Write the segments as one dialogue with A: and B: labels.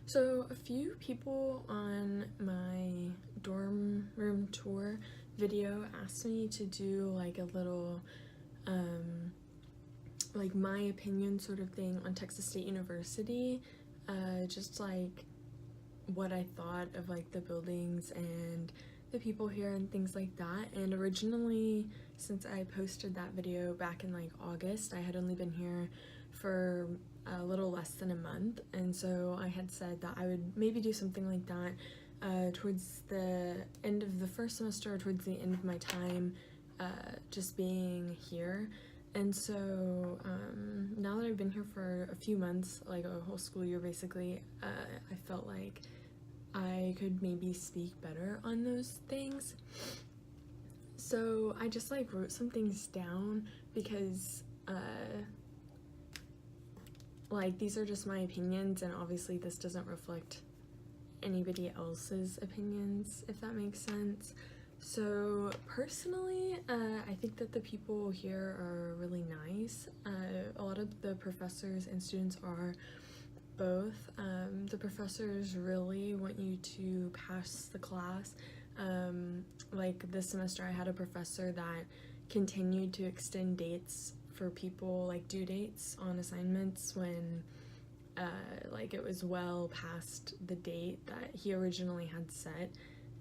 A: So a few people on my dorm room tour video asked me to do like a little like my opinion sort of thing on Texas State University, just like what I thought of like the buildings and the people here and things like that. And originally, since I posted that video back in like August, I had only been here for a little less than a month, and so I had said that I would maybe do something like that towards the end of the first semester or towards the end of my time just being here. And so now that I've been here for a few months, like a whole school year basically, I felt like I could maybe speak better on those things. So I just like wrote some things down because like these are just my opinions, and obviously this doesn't reflect anybody else's opinions, if that makes sense. So personally, I think that the people here are really nice. A lot of the professors and students are both. The professors really want you to pass the class. Like this semester I had a professor that continued to extend dates for people, like due dates on assignments, when like it was well past the date that he originally had set,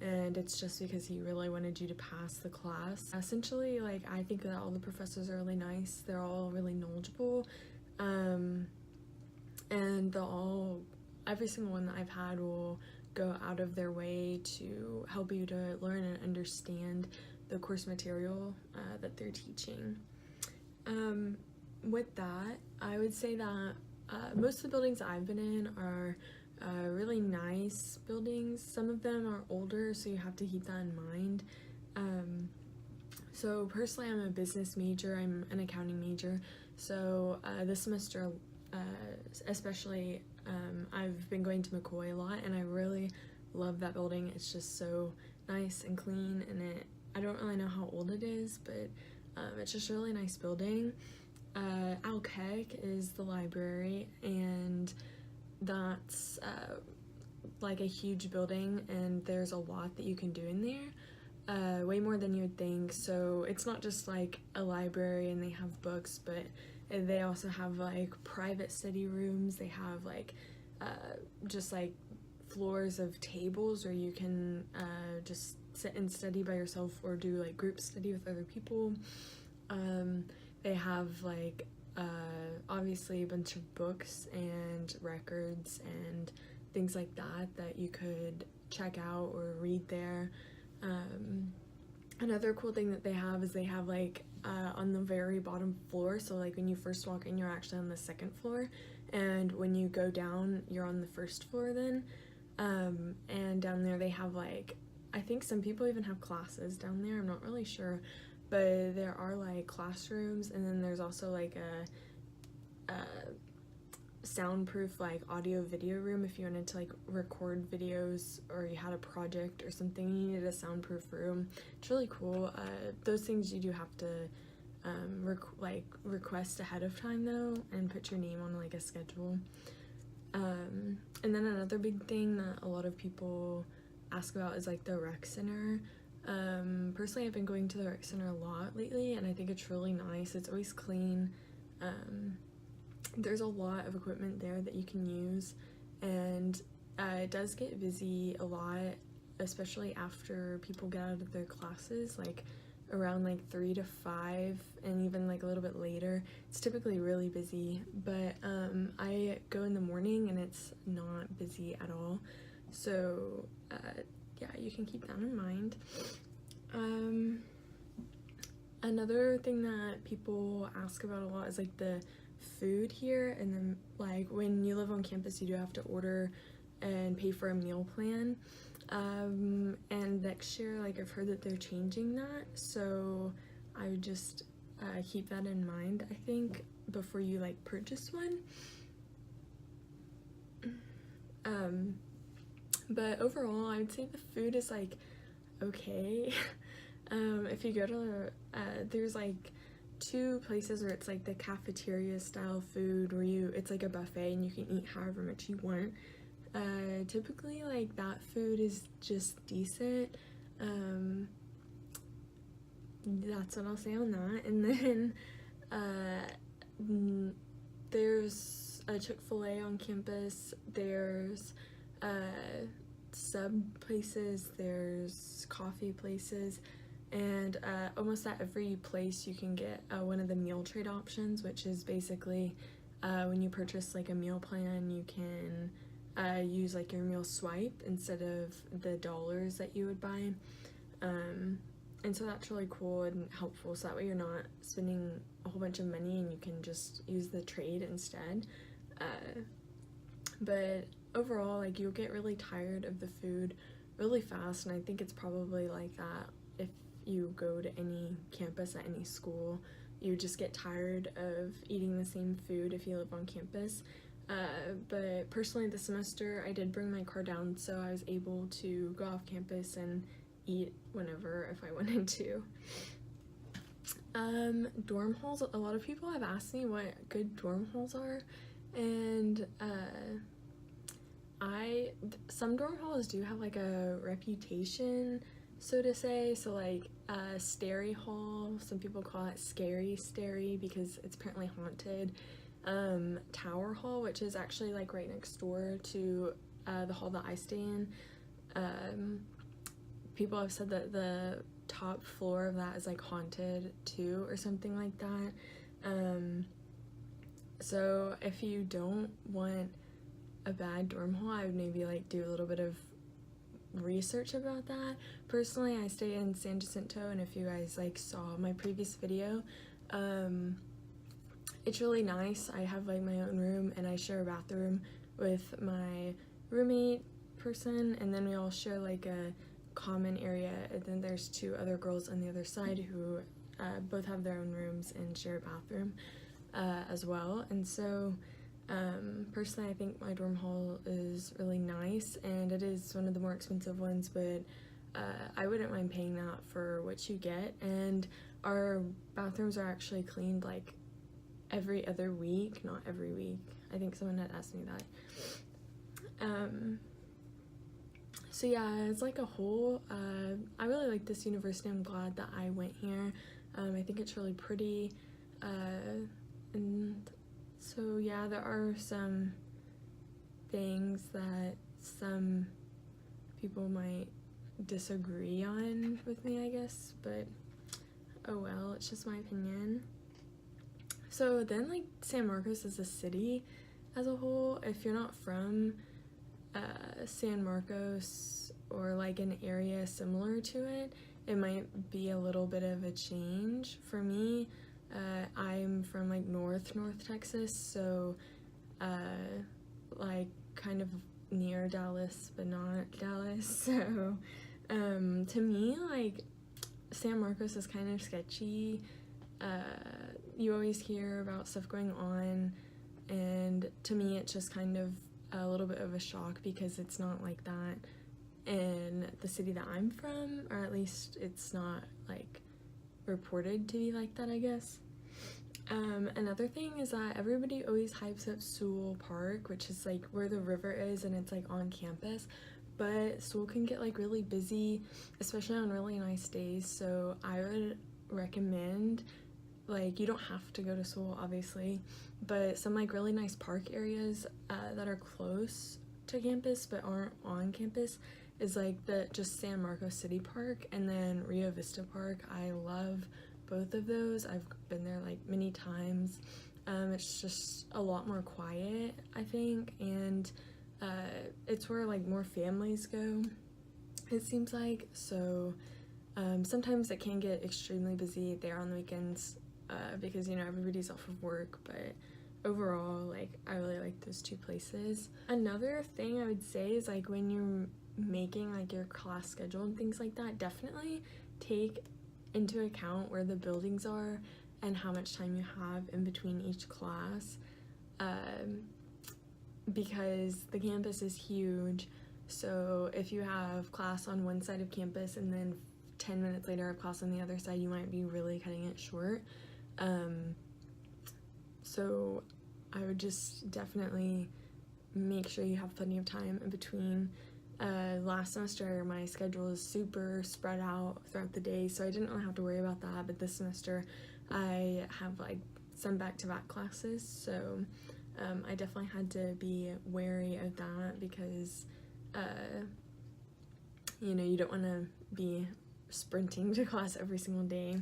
A: and it's just because he really wanted you to pass the class. Essentially, like, I think that all the professors are really nice. They're all really knowledgeable, and every single one that I've had will go out of their way to help you to learn and understand the course material that they're teaching. With that, I would say that most of the buildings I've been in are really nice buildings. Some of them are older, so you have to keep that in mind. So personally, I'm a business major. I'm an accounting major. So this semester, especially, I've been going to McCoy a lot, and I really love that building. It's just so nice and clean, and I don't really know how old it is, but it's just a really nice building. Alkek is the library, and that's like a huge building, and there's a lot that you can do in there, way more than you would think. So it's not just like a library and they have books, but they also have like private study rooms. They have like just like floors of tables where you can just sit and study by yourself or do like group study with other people. They have like obviously a bunch of books and records and things like that you could check out or read there. Another cool thing that they have is they have like on the very bottom floor, so like when you first walk in, you're actually on the second floor, and when you go down, you're on the first floor then. And down there they have like, I think some people even have classes down there, I'm not really sure, but there are like classrooms, and then there's also like a soundproof like audio video room if you wanted to like record videos, or you had a project or something, you needed a soundproof room. It's really cool. Those things you do have to request ahead of time though, and put your name on like a schedule. And then another big thing that a lot of people ask about is like the rec center. Personally, I've been going to the rec center a lot lately, and I think it's really nice. It's always clean. There's a lot of equipment there that you can use, and it does get busy a lot, especially after people get out of their classes, like around like 3 to 5, and even like a little bit later. It's typically really busy, but I go in the morning and it's not busy at all. So yeah, you can keep that in mind. Another thing that people ask about a lot is like the food here, and then like when you live on campus, you do have to order and pay for a meal plan. And next year, like I've heard that they're changing that, so I would just keep that in mind, I think, before you like purchase one. But overall, I would say the food is like okay. If you go to there's like 2 places where it's like the cafeteria style food, where it's like a buffet and you can eat however much you want. typically like that food is just decent. That's what I'll say on that. And then there's a Chick-fil-A on campus, there's sub places, there's coffee places, and almost at every place you can get one of the meal trade options, which is basically when you purchase like a meal plan, you can use like your meal swipe instead of the dollars that you would buy. And so that's really cool and helpful, so that way you're not spending a whole bunch of money and you can just use the trade instead. But overall, like, you'll get really tired of the food really fast, and I think it's probably like that if you go to any campus at any school. You just get tired of eating the same food if you live on campus. But personally this semester I did bring my car down, so I was able to go off campus and eat whenever if I wanted to. Dorm halls, a lot of people have asked me what good dorm halls are, and some dorm halls do have like a reputation, so to say. So like Starry Hall, some people call it Scary Starry because it's apparently haunted. Tower Hall, which is actually like right next door to the hall that I stay in, people have said that the top floor of that is like haunted too, or something like that. So if you don't want a bad dorm hall, I would maybe like do a little bit of research about that. Personally, I stay in San Jacinto, and if you guys like saw my previous video, it's really nice. I have like my own room, and I share a bathroom with my roommate person, and then we all share like a common area, and then there's two other girls on the other side who both have their own rooms and share a bathroom as well. And so personally I think my dorm hall is really nice, and it is one of the more expensive ones, but I wouldn't mind paying that for what you get. And our bathrooms are actually cleaned like every other week, not every week. I think someone had asked me that. So yeah, it's like a whole, I really like this university. I'm glad that I went here. I think it's really pretty, and so yeah, there are some things that some people might disagree on with me, I guess, but oh well, it's just my opinion. So then, like, San Marcos as a city as a whole, if you're not from San Marcos or like an area similar to it, it might be a little bit of a change. For me, I'm from like North Texas, so like kind of near Dallas but not Dallas. So to me, like, San Marcos is kind of sketchy. You always hear about stuff going on, and to me it's just kind of a little bit of a shock because it's not like that in the city that I'm from, or at least it's not like reported to be like that, I guess. Another thing is that everybody always hypes up Sewell Park, which is like where the river is, and it's like on campus, but Sewell can get like really busy, especially on really nice days. So I would recommend, like, you don't have to go to Sewell obviously, but some like really nice park areas that are close to campus but aren't on campus is like the just San Marcos City Park and then Rio Vista Park. I love both of those. I've been there like many times. It's just a lot more quiet, I think, and it's where like more families go, it seems like. So sometimes it can get extremely busy there on the weekends because, you know, everybody's off of work, but overall, like, I really like those two places. Another thing I would say is, like, when you're making like your class schedule and things like that, definitely take into account where the buildings are and how much time you have in between each class, because the campus is huge. So if you have class on one side of campus and then 10 minutes later have class on the other side, you might be really cutting it short. So I would just definitely make sure you have plenty of time in between. Last semester my schedule is super spread out throughout the day, so I didn't really have to worry about that, but this semester I have like some back-to-back classes, so I definitely had to be wary of that because you know, you don't want to be sprinting to class every single day.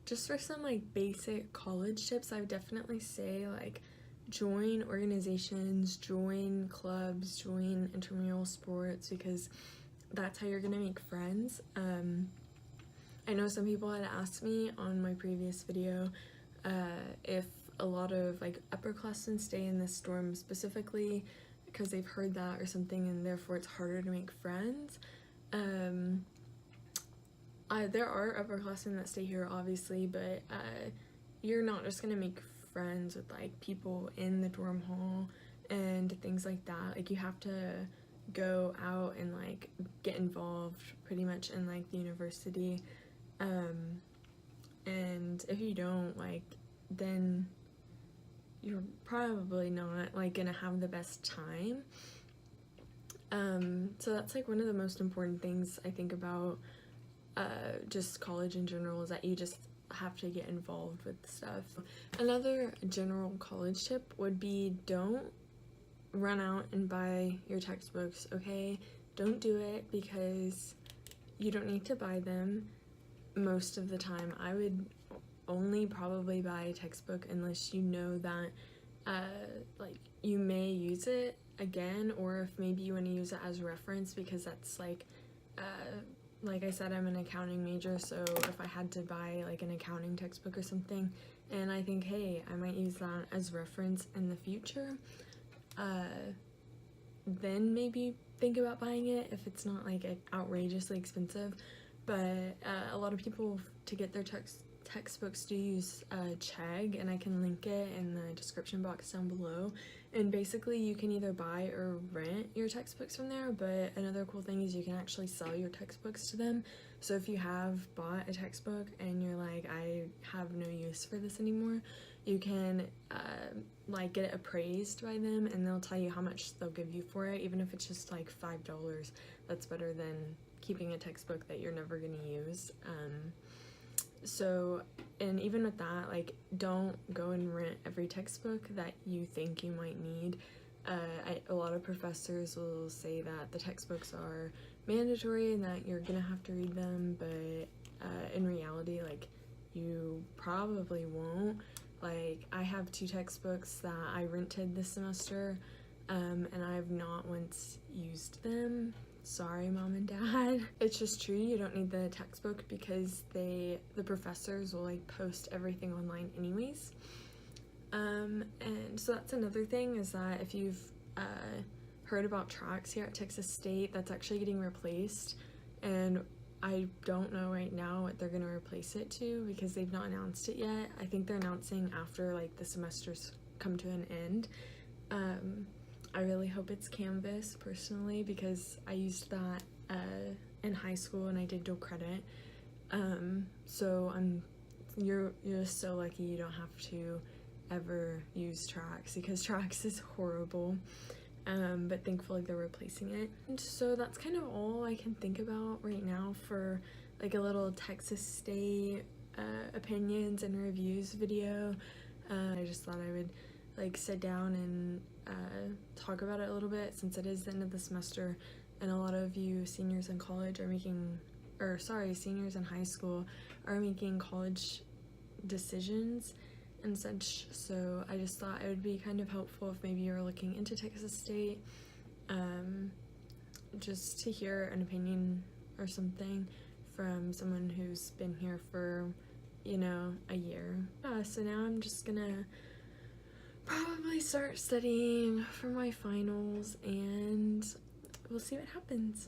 A: Just for some like basic college tips, I would definitely say like join organizations, join clubs, join intramural sports, because that's how you're gonna make friends. I know some people had asked me on my previous video if a lot of like upperclassmen stay in this dorm specifically because they've heard that or something, and therefore it's harder to make friends. There are upperclassmen that stay here, obviously, but you're not just gonna make friends with like people in the dorm hall and things like that. Like, you have to go out and like get involved pretty much in like the university, and if you don't, like, then you're probably not like gonna have the best time. So that's like one of the most important things I think about just college in general, is that you just have to get involved with stuff. Another general college tip would be don't run out and buy your textbooks, okay? Don't do it, because you don't need to buy them most of the time. I would only probably buy a textbook unless you know that like you may use it again, or if maybe you want to use it as reference, because that's like I said, I'm an accounting major, so if I had to buy like an accounting textbook or something and I think, hey, I might use that as reference in the future, then maybe think about buying it if it's not like outrageously expensive. But a lot of people, to get their textbooks, do use Chegg, and I can link it in the description box down below. And basically you can either buy or rent your textbooks from there, but another cool thing is you can actually sell your textbooks to them. So if you have bought a textbook and you're like, I have no use for this anymore, you can like get it appraised by them, and they'll tell you how much they'll give you for it, even if it's just like $5. That's better than keeping a textbook that you're never going to use. So, and even with that, like, don't go and rent every textbook that you think you might need. A lot of professors will say that the textbooks are mandatory and that you're gonna have to read them, but in reality, like, you probably won't. Like, I have 2 textbooks that I rented this semester, and I've not once used them. Sorry, Mom and Dad. It's just true, you don't need the textbook because the professors will like post everything online anyways. And so that's another thing, is that if you've heard about tracks here at Texas State, that's actually getting replaced, and I don't know right now what they're gonna replace it to because they've not announced it yet. I think they're announcing after like the semesters come to an end. I really hope it's Canvas personally, because I used that in high school and I did dual credit. So you're just so lucky you don't have to ever use Tracks, because Tracks is horrible. But thankfully they're replacing it. And so that's kind of all I can think about right now for like a little Texas State opinions and reviews video. I just thought I would like sit down and talk about it a little bit, since it is the end of the semester and a lot of you seniors in college are making, or sorry, seniors in high school are making college decisions and such. So I just thought it would be kind of helpful if maybe you're looking into Texas State, just to hear an opinion or something from someone who's been here for, you know, a year. So now I'm just gonna probably start studying for my finals, and we'll see what happens.